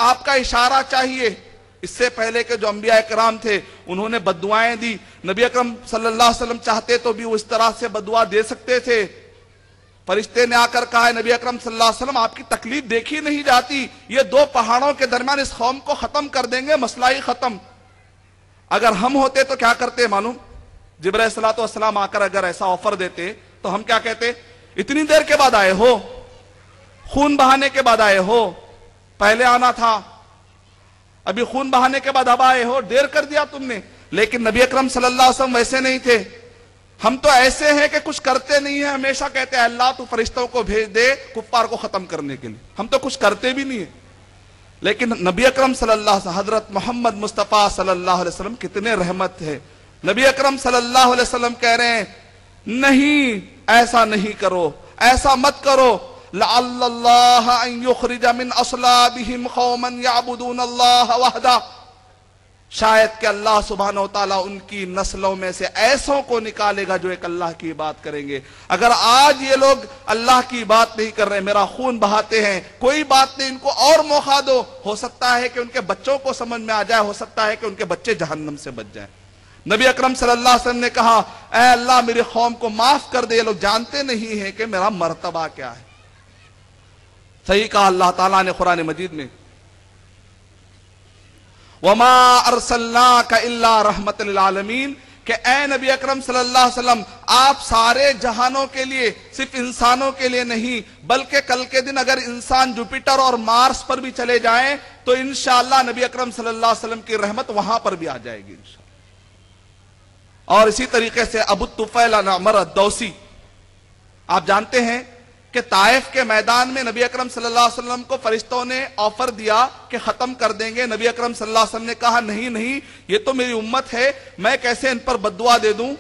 آپ کا اشارہ چاہیے. اس سے پہلے کے جو انبیاء کرام تھے انہوں نے بد دعائیں دی. نبی اکرم صلی اللہ علیہ وسلم چاہتے تو بھی وہ اس طرح سے بد دعا دے سکتے تھے. فرشتے نے آ کر کہا ہے نبی اکرم صلی اللہ علیہ وسلم آپ کی تکلیف دیکھی نہیں جاتی, یہ 2 پہاڑوں کے درمیان اس قوم کو ختم کر دیں گے, مسئلہ ہی ختم. اگر ہم ہوتے تو کیا کرتے معلوم؟ جبرائیل صلاۃ والسلام آ کر اگر ایسا آفر دیتے تو ہم کیا کہتے؟ اتنی دیر کے بعد آئے ہو, خون بہانے کے بعد آئے ہو, پہلے آنا تھا, ابھی خون بہانے کے بعد اب آئے ہو, دیر کر دیا تم نے. لیکن نبی اکرم صلی اللہ علیہ وسلم ویسے نہیں تھے. ہم تو ایسے ہیں کہ کچھ کرتے نہیں ہیں, ہمیشہ کہتے ہیں اللہ تو فرشتوں کو بھیج دے کفار کو ختم کرنے کے لیے. ہم تو کچھ کرتے بھی نہیں ہیں. لیکن نبی اکرم صلی اللہ علیہ وسلم, حضرت محمد مصطفیٰ صلی اللہ علیہ وسلم کتنے رحمت ہے. نبی اکرم صلی اللہ علیہ وسلم کہہ رہے ہیں نہیں, ایسا نہیں کرو, ایسا مت کرو. لعل اللہ ان یخرج من اصلابہم قوما یعبدون اللہ وحدہ, شاید کہ اللہ سبحانہ وتعالی ان کی نسلوں میں سے ایسوں کو نکالے گا جو ایک اللہ کی بات کریں گے. اگر آج یہ لوگ اللہ کی بات نہیں کر رہے, میرا خون بہاتے ہیں, کوئی بات نہیں, ان کو اور موقع دو, ہو سکتا ہے کہ ان کے بچوں کو سمجھ میں آ جائے, ہو سکتا ہے کہ ان کے بچے جہنم سے بچ جائیں. نبی اکرم صلی اللہ علیہ وسلم نے کہا اے اللہ میری قوم کو معاف کر دے, یہ لوگ جانتے نہیں ہیں کہ میرا مرتبہ کیا ہے. صحیح کہا اللہ تعالیٰ نے قرآن مجید میں, وَمَا أَرْسَلْنَاكَ إِلَّا رَحْمَةً لِلْعَالَمِينَ, کہ اے نبی اکرم صلی اللہ علیہ وسلم آپ سارے جہانوں کے لیے, صرف انسانوں کے لیے نہیں, بلکہ کل کے دن اگر انسان جوپیٹر اور مارس پر بھی چلے جائیں تو انشاءاللہ نبی اکرم صلی اللہ علیہ وسلم کی رحمت وہاں پر بھی آ جائے گی انشاءاللہ. اور اسی طریقے سے ابو الطفیل عمر الدوسی, آپ جانتے ہیں کہ طائف کے میدان میں نبی اکرم صلی اللہ علیہ وسلم کو فرشتوں نے آفر دیا کہ ختم کر دیں گے. نبی اکرم صلی اللہ علیہ وسلم نے کہا نہیں نہیں, یہ تو میری امت ہے, میں کیسے ان پر بد دعا دے دوں.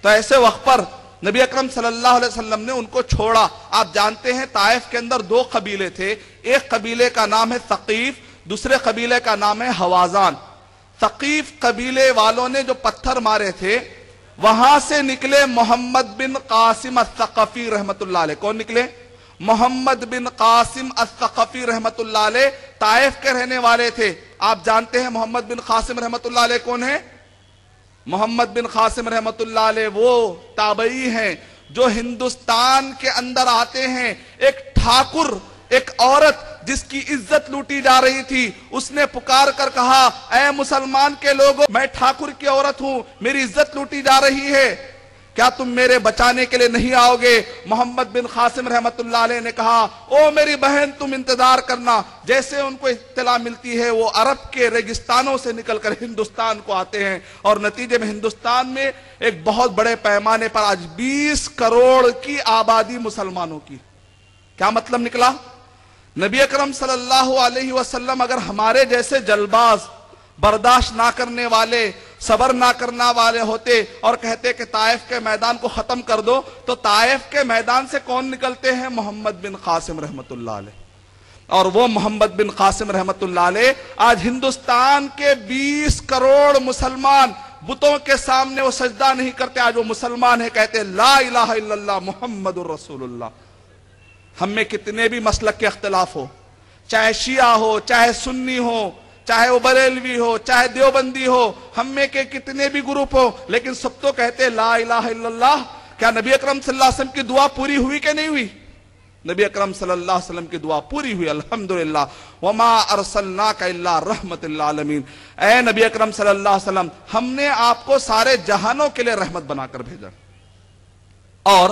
تو ایسے وقت پر نبی اکرم صلی اللہ علیہ وسلم نے ان کو چھوڑا. آپ جانتے ہیں طائف کے اندر 2 قبیلے تھے, ایک قبیلے کا نام ہے ثقیف, دوسرے قبیلے کا نام ہے حوازان. ثقیف قبیلے والوں نے جو پتھر مارے تھے وہاں سے نکلے محمد بن قاسم الثقفی رحمت اللہ علیہ. کون نکلے؟ محمد بن قاسم الثقفی رحمت اللہ علیہ, طائف کے رہنے والے تھے. آپ جانتے ہیں محمد بن قاسم رحمت اللہ علیہ کون ہے؟ محمد بن قاسم رحمت اللہ علیہ وہ تابعی ہیں جو ہندوستان کے اندر آتے ہیں. ایک ٹھاکر, ایک عورت جس کی عزت لوٹی جا رہی تھی, اس نے پکار کر کہا اے مسلمان کے لوگوں, میں ٹھاکر کی عورت ہوں, میری عزت لوٹی جا رہی ہے, کیا تم میرے بچانے کے لیے نہیں آؤ گے؟ محمد بن قاسم رحمت اللہ علیہ نے کہا او میری بہن تم انتظار کرنا. جیسے ان کو اطلاع ملتی ہے وہ عرب کے ریگستانوں سے نکل کر ہندوستان کو آتے ہیں, اور نتیجے میں ہندوستان میں ایک بہت بڑے پیمانے پر آج 20 کروڑ کی آبادی مسلمانوں کی. کیا مطلب نکلا؟ نبی اکرم صلی اللہ علیہ وسلم اگر ہمارے جیسے جلباز, برداشت نہ کرنے والے, صبر نہ کرنا والے ہوتے اور کہتے کہ طائف کے میدان کو ختم کر دو, تو طائف کے میدان سے کون نکلتے ہیں؟ محمد بن قاسم رحمت اللہ علیہ. اور وہ محمد بن قاسم رحمت اللہ علیہ آج ہندوستان کے 20 کروڑ مسلمان بتوں کے سامنے وہ سجدہ نہیں کرتے, آج وہ مسلمان ہیں, کہتے لا الہ الا اللہ محمد الرسول اللہ. ہم میں کتنے بھی مسلک کے اختلاف ہو, چاہے شیعہ ہو, چاہے سنی ہو, چاہے وہ بریلوی ہو, چاہے دیوبندی ہو, ہم میں کے کتنے بھی گروپ ہو, لیکن سب تو کہتے لا الہ الا اللہ. کیا نبی اکرم صلی اللہ علیہ وسلم کی دعا پوری ہوئی کہ نہیں ہوئی؟ نبی اکرم صلی اللہ علیہ وسلم کی دعا پوری ہوئی الحمدللہ. وما ارسلناک الا رحمت للعالمین, اے نبی اکرم صلی اللہ علیہ وسلم ہم نے آپ کو سارے جہانوں کے لیے رحمت بنا کر بھیجا. اور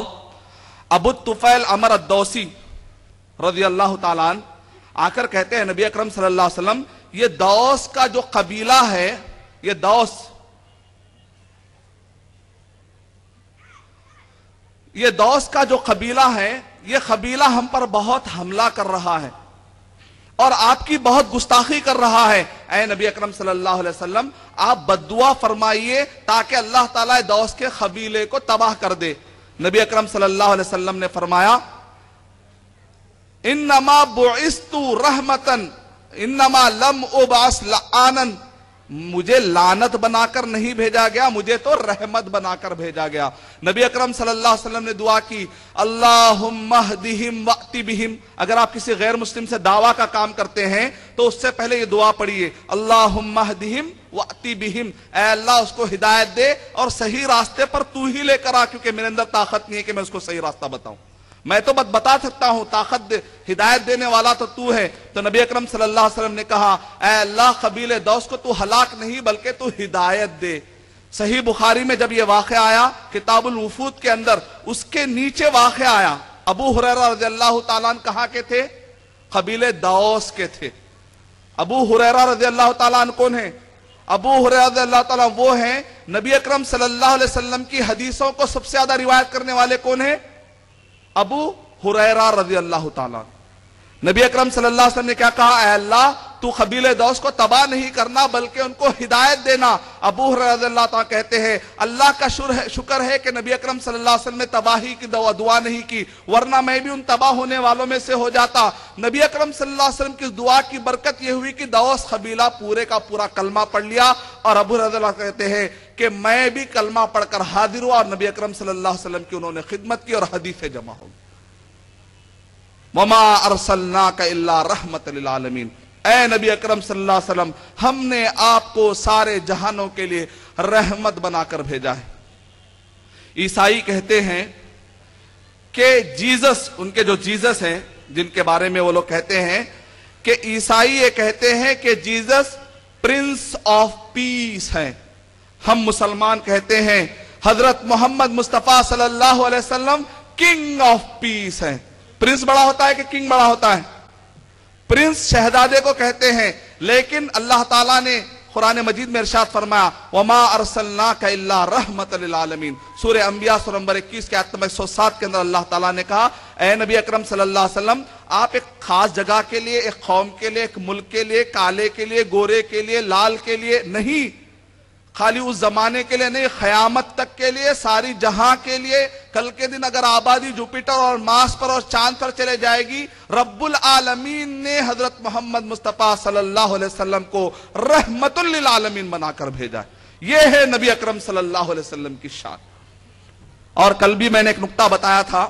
ابو الطفیل عمر الدوسی رضی اللہ تعالیٰ عنہ آ کر کہتے ہیں نبی اکرم صلی اللہ علیہ وسلم یہ دوس کا جو قبیلہ ہے, یہ دوس کا جو قبیلہ ہے, یہ قبیلہ ہم پر بہت حملہ کر رہا ہے اور آپ کی بہت گستاخی کر رہا ہے. اے نبی اکرم صلی اللہ علیہ وسلم آپ بد دعا فرمائیے تاکہ اللہ تعالیٰ دوس کے قبیلے کو تباہ کر دے. نبی اکرم صلی اللہ علیہ وسلم نے فرمایا انما بعثت رحمتن انما لم ابعث لعانا, مجھے لعنت بنا کر نہیں بھیجا گیا، مجھے تو رحمت بنا کر بھیجا گیا۔ نبی اکرم صلی اللہ علیہ وسلم نے دعا کی، اللہم اہدہم واتی بہم۔ اگر آپ کسی غیر مسلم سے دعویٰ کا کام کرتے ہیں تو اس سے پہلے یہ دعا پڑھیے، اللہم اہدہم واتی بہم، اے اللہ اس کو ہدایت دے اور صحیح راستے پر تو ہی لے کر آ، کیونکہ میرے اندر طاقت نہیں ہے کہ میں اس کو صحیح راستہ بتاؤں، میں تو بتا سکتا ہوں، طاقت ہدایت دینے والا تو ہے۔ تو نبی اکرم صلی اللہ علیہ وسلم نے کہا، اے اللہ قبیلہ دوس کو تو ہلاک نہیں بلکہ تو ہدایت دے۔ صحیح بخاری میں جب یہ واقعہ آیا کتاب الوفود کے اندر، اس کے نیچے واقعہ آیا، ابو ہریرہ رضی اللہ تعالیٰ عنہ کہاں کے تھے؟ قبیلہ دوس کے تھے۔ ابو ہریرہ رضی اللہ تعالیٰ عنہ کون ہیں؟ ابو ہریرہ رضی اللہ تعالیٰ وہ ہیں نبی اکرم صلی اللہ علیہ وسلم کی حدیثوں کو سب سے زیادہ روایت کرنے والے کون ہیں؟ ابو ہریرہ رضی اللہ تعالیٰ۔ نبی اکرم صلی اللہ علیہ وسلم نے کیا کہا؟ اے اللہ تو قبیلہ دوس کو تباہ نہیں کرنا بلکہ ان کو ہدایت دینا۔ ابو ہریرہ رضی اللہ تعالیٰ کہتے ہیں اللہ کا شکر ہے کہ نبی اکرم صلی اللہ علیہ وسلم نے تباہی کی دعا نہیں کی، ورنہ میں بھی ان تباہ ہونے والوں میں سے ہو جاتا۔ نبی اکرم صلی اللہ علیہ وسلم کی دعا کی برکت یہ ہوئی کہ دوس قبیلہ پورے کا پورا کلمہ پڑھ لیا، اور ابو ہریرہ رضی اللہ کہتے ہیں کہ میں بھی کلمہ پڑھ کر حاضر ہوا اور نبی اکرم صلی اللہ علیہ وسلم کی انہوں نے خدمت کی اور حدیثیں جمع ہو۔ وَمَا أَرْسَلْنَاكَ إِلَّا رَحْمَةً لِلْعَالَمِينَ، اے نبی اکرم صلی اللہ علیہ وسلم ہم نے آپ کو سارے جہانوں کے لیے رحمت بنا کر بھیجا ہے۔ عیسائی کہتے ہیں کہ جیزس، ان کے جو جیزس ہیں جن کے بارے میں وہ لوگ کہتے ہیں کہ عیسائی یہ کہتے ہیں کہ جیزس پرنس آف پیس ہیں، ہم مسلمان کہتے ہیں حضرت محمد مصطفیٰ صلی اللہ علیہ وسلم کنگ آف پیس ہیں۔ پرنس بڑا ہوتا ہے کہ کنگ بڑا ہوتا ہے؟ پرنس شہزادے کو کہتے ہیں، لیکن اللہ تعالیٰ نے قرآن مجید میں ارشاد فرمایا وَمَا أَرْسَلْنَاكَ إِلَّا رَحْمَةً لِلْعَالَمِينَ۔ سورہ انبیاء سورہ نمبر 21 کے آیت نمبر 107 کے اندر اللہ تعالیٰ نے کہا، اے نبی اکرم صلی اللہ علیہ وسلم آپ ایک خاص جگہ کے لیے، ایک قوم کے لیے، ایک ملک کے لیے، کالے کے لیے، گورے کے لیے، لال کے لیے نہیں، خالی اس زمانے کے لیے نہیں، قیامت تک کے لیے، ساری جہاں کے لیے۔ کل کے دن اگر آبادی جوپیٹر اور مارس پر اور چاند پر چلے جائے گی، رب العالمین نے حضرت محمد مصطفیٰ صلی اللہ علیہ وسلم کو رحمت للعالمین بنا کر بھیجا ہے۔ یہ ہے نبی اکرم صلی اللہ علیہ وسلم کی شان۔ اور کل بھی میں نے ایک نقطہ بتایا تھا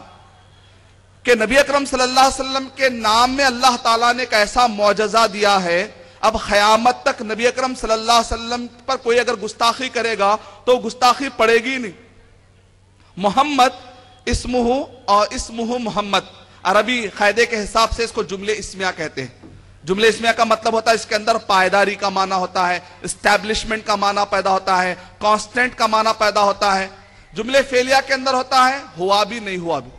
کہ نبی اکرم صلی اللہ علیہ وسلم کے نام میں اللہ تعالیٰ نے ایک ایسا معجزہ دیا ہے، اب قیامت تک نبی اکرم صلی اللہ علیہ وسلم پر کوئی اگر گستاخی کرے گا تو گستاخی پڑے گی نہیں۔ محمد اسمہ اور اسمہ محمد، عربی قاعدے کے حساب سے اس کو جملے اسمیہ کہتے ہیں۔ جملے اسمیہ کا مطلب ہوتا ہے اس کے اندر پائیداری کا معنی ہوتا ہے، اسٹیبلشمنٹ کا معنی پیدا ہوتا ہے، کانسٹنٹ کا معنی پیدا ہوتا ہے۔ جملے فعلیہ کے اندر ہوتا ہے ہوا بھی نہیں ہوا بھی۔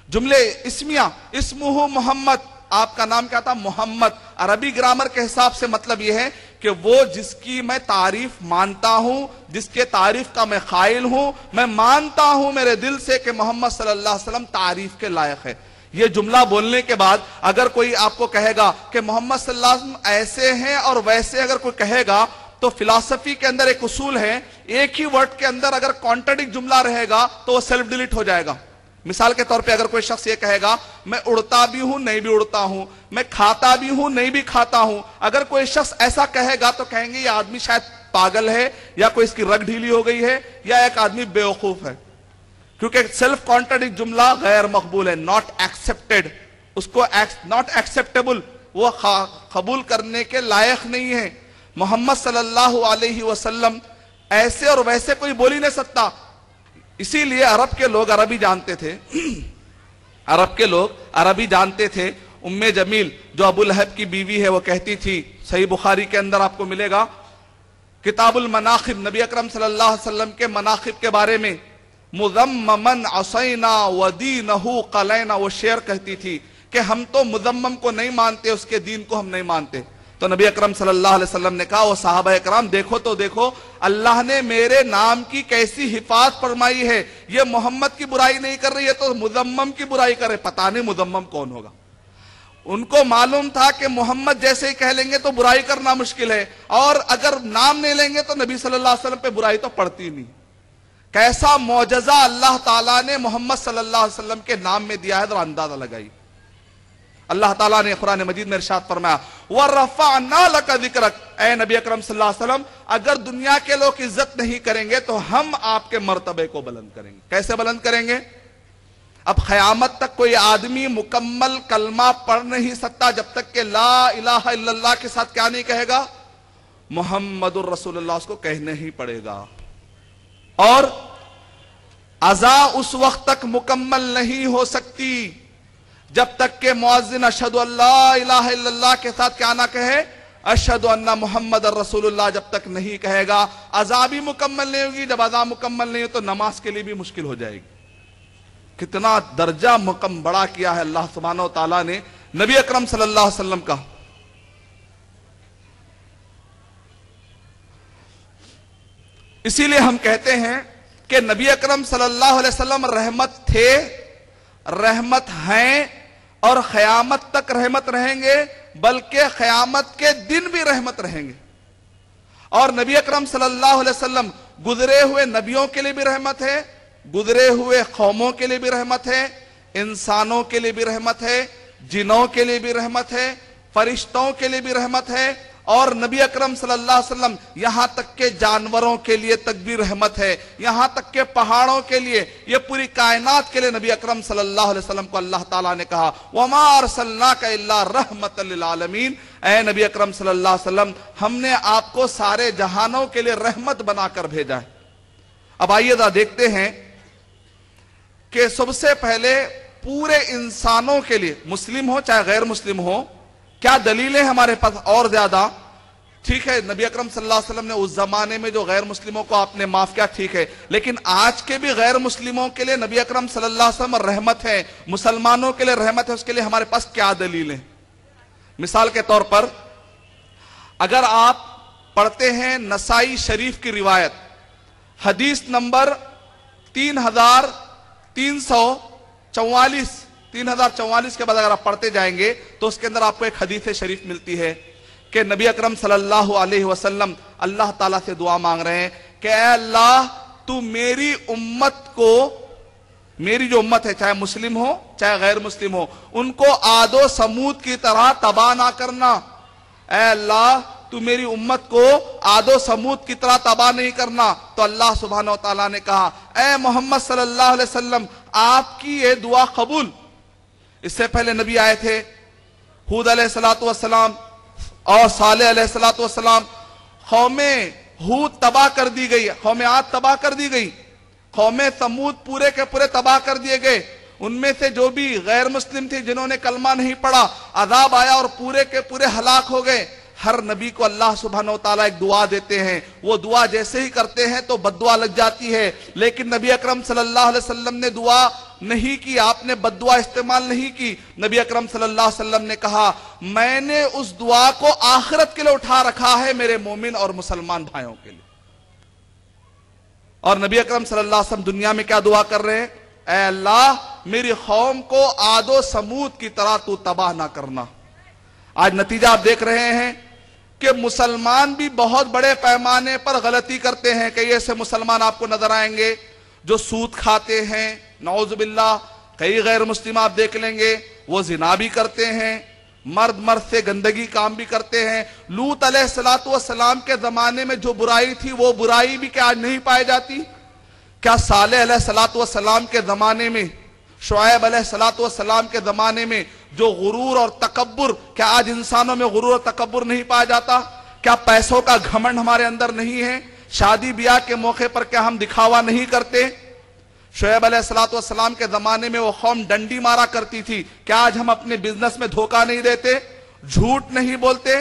جملے اسمیہ اسمہ محمد، آپ کا نام کیا تھا؟ محمد۔ عربی گرامر کے حساب سے مطلب یہ ہے کہ وہ جس کی میں تعریف مانتا ہوں، جس کے تعریف کا میں قائل ہوں، میں مانتا ہوں میرے دل سے کہ محمد صلی اللہ علیہ وسلم تعریف کے لائق ہے۔ یہ جملہ بولنے کے بعد اگر کوئی آپ کو کہے گا کہ محمد صلی اللہ علیہ وسلم ایسے ہیں اور ویسے اگر کوئی کہے گا، تو فلسفی کے اندر ایک اصول ہے، ایک ہی ورڈ کے اندر اگر کانٹرڈکٹ جملہ رہے گا تو وہ سیلف ڈیلیٹ ہو جائے گا۔ مثال کے طور پہ اگر کوئی شخص یہ کہے گا میں اڑتا بھی ہوں نہیں بھی اڑتا ہوں، میں کھاتا بھی ہوں نہیں بھی کھاتا ہوں، اگر کوئی شخص ایسا کہے گا تو کہیں گے یہ آدمی شاید پاگل ہے، یا کوئی اس کی رگ ڈھیلی ہو گئی ہے، یا ایک آدمی بیوقوف ہے، کیونکہ سیلف کانٹرڈکٹ جملہ غیر مقبول ہے، ناٹ ایکسپٹیڈ، اس کو ناٹ ایکسپٹیبل، وہ قبول کرنے کے لائق نہیں ہے۔ محمد صلی اللہ علیہ وسلم ایسے اور ویسے کوئی بول ہی نہیں سکتا۔ اسی لیے عرب کے لوگ عربی جانتے تھے، عرب کے لوگ عربی جانتے تھے۔ ام جمیل جو ابو لہب کی بیوی ہے وہ کہتی تھی، صحیح بخاری کے اندر آپ کو ملے گا کتاب المناقب، نبی اکرم صلی اللہ علیہ وسلم کے مناقب کے بارے میں، مذممن عصینا ودینہ قلینا، وہ شعر کہتی تھی کہ ہم تو مذمم کو نہیں مانتے، اس کے دین کو ہم نہیں مانتے۔ تو نبی اکرم صلی اللہ علیہ وسلم نے کہا وہ صحابہ اکرام دیکھو تو دیکھو اللہ نے میرے نام کی کیسی حفاظت فرمائی ہے، یہ محمد کی برائی نہیں کر رہی ہے تو مذمم کی برائی کر رہے، پتہ نہیں مذمم کون ہوگا۔ ان کو معلوم تھا کہ محمد جیسے ہی کہہ لیں گے تو برائی کرنا مشکل ہے، اور اگر نام نہیں لیں گے تو نبی صلی اللہ علیہ وسلم پہ برائی تو پڑتی نہیں۔ کیسا معجزہ اللہ تعالیٰ نے محمد صلی اللہ علیہ وسلم کے نام میں دیا ہے، ذرا اندازہ لگائی۔ اللہ تعالیٰ نے قرآن مجید میں ارشاد فرمایا وَرَفَعْنَا لَكَ ذِكْرَكَ، اے نبی اکرم صلی اللہ علیہ وسلم اگر دنیا کے لوگ عزت نہیں کریں گے تو ہم آپ کے مرتبے کو بلند کریں گے۔ کیسے بلند کریں گے؟ اب قیامت تک کوئی آدمی مکمل کلمہ پڑھ نہیں سکتا جب تک کہ لا الہ الا اللہ کے ساتھ کیا نہیں کہے گا؟ محمد الرسول اللہ، اس کو کہنے ہی پڑے گا۔ اور اذا اس وقت تک مکمل نہیں ہو سکتی جب تک کہ مؤذن اشہد ان لا الہ الا اللہ کے ساتھ کیا نہ کہے؟ اشہد ان محمد الرسول اللہ جب تک نہیں کہے گا۔ اذا بھی مکمل نہیں ہوگی، جب اذا مکمل نہیں ہو تو نماز کے لیے بھی مشکل ہو جائے گی۔ کتنا درجہ مقام بڑا کیا ہے اللہ سبحانہ و تعالیٰ نے نبی اکرم صلی اللہ علیہ وسلم کا۔ اسی لیے ہم کہتے ہیں کہ نبی اکرم صلی اللہ علیہ وسلم رحمت تھے، رحمت ہیں، اور قیامت تک رحمت رہیں گے، بلکہ قیامت کے دن بھی رحمت رہیں گے۔ اور نبی اکرم صلی اللہ علیہ وسلم گزرے ہوئے نبیوں کے لیے بھی رحمت ہے، گزرے ہوئے قوموں کے لیے بھی رحمت ہے، انسانوں کے لیے بھی رحمت ہے، جنوں کے لیے بھی رحمت ہے، فرشتوں کے لیے بھی رحمت ہے، اور نبی اکرم صلی اللہ علیہ وسلم یہاں تک کہ جانوروں کے لیے تک بھی رحمت ہے، یہاں تک کہ پہاڑوں کے لیے، یہ پوری کائنات کے لیے نبی اکرم صلی اللہ علیہ وسلم کو اللہ تعالیٰ نے کہا وَمَا أَرْسَلْنَاكَ إِلَّا رَحْمَةً لِلْعَالَمِينَ، اے نبی اکرم صلی اللہ علیہ وسلم ہم نے آپ کو سارے جہانوں کے لیے رحمت بنا کر بھیجا ہے۔ اب آئیے ذرا دیکھتے ہیں کہ سب سے پہلے پورے انسانوں کے لیے، مسلم ہو چاہے غیر مسلم ہو، کیا دلیلیں ہمارے پاس اور زیادہ؟ ٹھیک ہے نبی اکرم صلی اللہ علیہ وسلم نے اس زمانے میں جو غیر مسلموں کو آپ نے معاف کیا، ٹھیک ہے، لیکن آج کے بھی غیر مسلموں کے لیے نبی اکرم صلی اللہ علیہ وسلم رحمت ہے، مسلمانوں کے لیے رحمت ہے، اس کے لیے ہمارے پاس کیا دلیلیں؟ مثال کے طور پر اگر آپ پڑھتے ہیں نسائی شریف کی روایت حدیث نمبر 3044 کے بعد اگر آپ پڑھتے جائیں گے تو اس کے اندر آپ کو ایک حدیث شریف ملتی ہے کہ نبی اکرم صلی اللہ علیہ وسلم اللہ تعالیٰ سے دعا مانگ رہے ہیں کہ اے اللہ تو میری امت کو، میری جو امت ہے چاہے مسلم ہو چاہے غیر مسلم ہو، ان کو عاد و سمود کی طرح تباہ نہ کرنا۔ اے اللہ تو میری امت کو عاد و سمود کی طرح تباہ نہیں کرنا۔ تو اللہ سبحانہ و تعالیٰ نے کہا اے محمد صلی اللہ علیہ وسلم آپ کی یہ دعا قبول۔ اس سے پہلے نبی آئے تھے ہود علیہ السلام اور صالح علیہ السلام، قوم ہود تباہ کر دی گئی، قوم عاد تباہ کر دی گئی، قوم ثمود پورے کے پورے تباہ کر دیے گئے۔ ان میں سے جو بھی غیر مسلم تھے جنہوں نے کلمہ نہیں پڑھا، عذاب آیا اور پورے کے پورے ہلاک ہو گئے۔ ہر نبی کو اللہ سبحانہ وتعالی ایک دعا دیتے ہیں، وہ دعا جیسے ہی کرتے ہیں تو بد دعا لگ جاتی ہے، لیکن نبی اکرم صلی اللہ علیہ وسلم نے دعا نہیں کی، آپ نے بد دعا استعمال نہیں کی۔ نبی اکرم صلی اللہ علیہ وسلم نے کہا میں نے اس دعا کو آخرت کے لیے اٹھا رکھا ہے، میرے مومن اور مسلمان بھائیوں کے لیے۔ اور نبی اکرم صلی اللہ علیہ وسلم دنیا میں کیا دعا کر رہے ہیں؟ اے اللہ میری قوم کو عاد و سمود کی طرح تو تباہ نہ کرنا۔ آج نتیجہ آپ دیکھ رہے ہیں کہ مسلمان بھی بہت بڑے پیمانے پر غلطی کرتے ہیں۔ کئی ایسے مسلمان آپ کو نظر آئیں گے جو سود کھاتے ہیں، نعوذ باللہ۔ کئی غیر مسلم آپ دیکھ لیں گے وہ زنا بھی کرتے ہیں، مرد سے گندگی کام بھی کرتے ہیں۔ لوط علیہ السلام کے زمانے میں جو برائی تھی وہ برائی بھی کیا آج نہیں پائی جاتی؟ کیا صالح علیہ السلام کے زمانے میں، شعیب علیہ السلام کے زمانے میں جو غرور اور تکبر، کیا آج انسانوں میں غرور اور تکبر نہیں پایا جاتا؟ کیا پیسوں کا گھمنڈ ہمارے اندر نہیں ہے؟ شادی بیاہ کے موقع پر کیا ہم دکھاوا نہیں کرتے؟ شعیب علیہ السلام کے زمانے میں وہ قوم ڈنڈی مارا کرتی تھی، کیا آج ہم اپنے بزنس میں دھوکہ نہیں دیتے، جھوٹ نہیں بولتے؟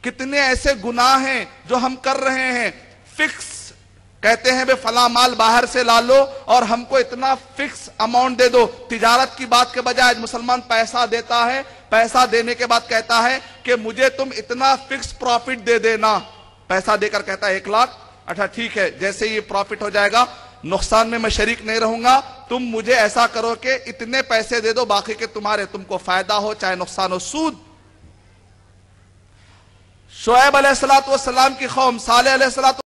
کتنے ایسے گناہ ہیں جو ہم کر رہے ہیں۔ فکس کہتے ہیں بے فلاں مال باہر سے لا لو اور ہم کو اتنا فکس اماؤنٹ دے دو۔ تجارت کی بات کے بجائے مسلمان پیسہ دیتا ہے، پیسہ دینے کے بعد کہتا ہے کہ مجھے تم اتنا فکس پروفٹ دے دینا۔ پیسہ دے کر کہتا ہے 1 لاکھ، اچھا ٹھیک ہے جیسے یہ پروفٹ ہو جائے گا نقصان میں شریک نہیں رہوں گا، تم مجھے ایسا کرو کہ اتنے پیسے دے دو، باقی کے تمہارے، تم کو فائدہ ہو چاہے نقصان ہو۔ سود۔ شعیب علیہ السلام کی قوم، صالح علیہ السلام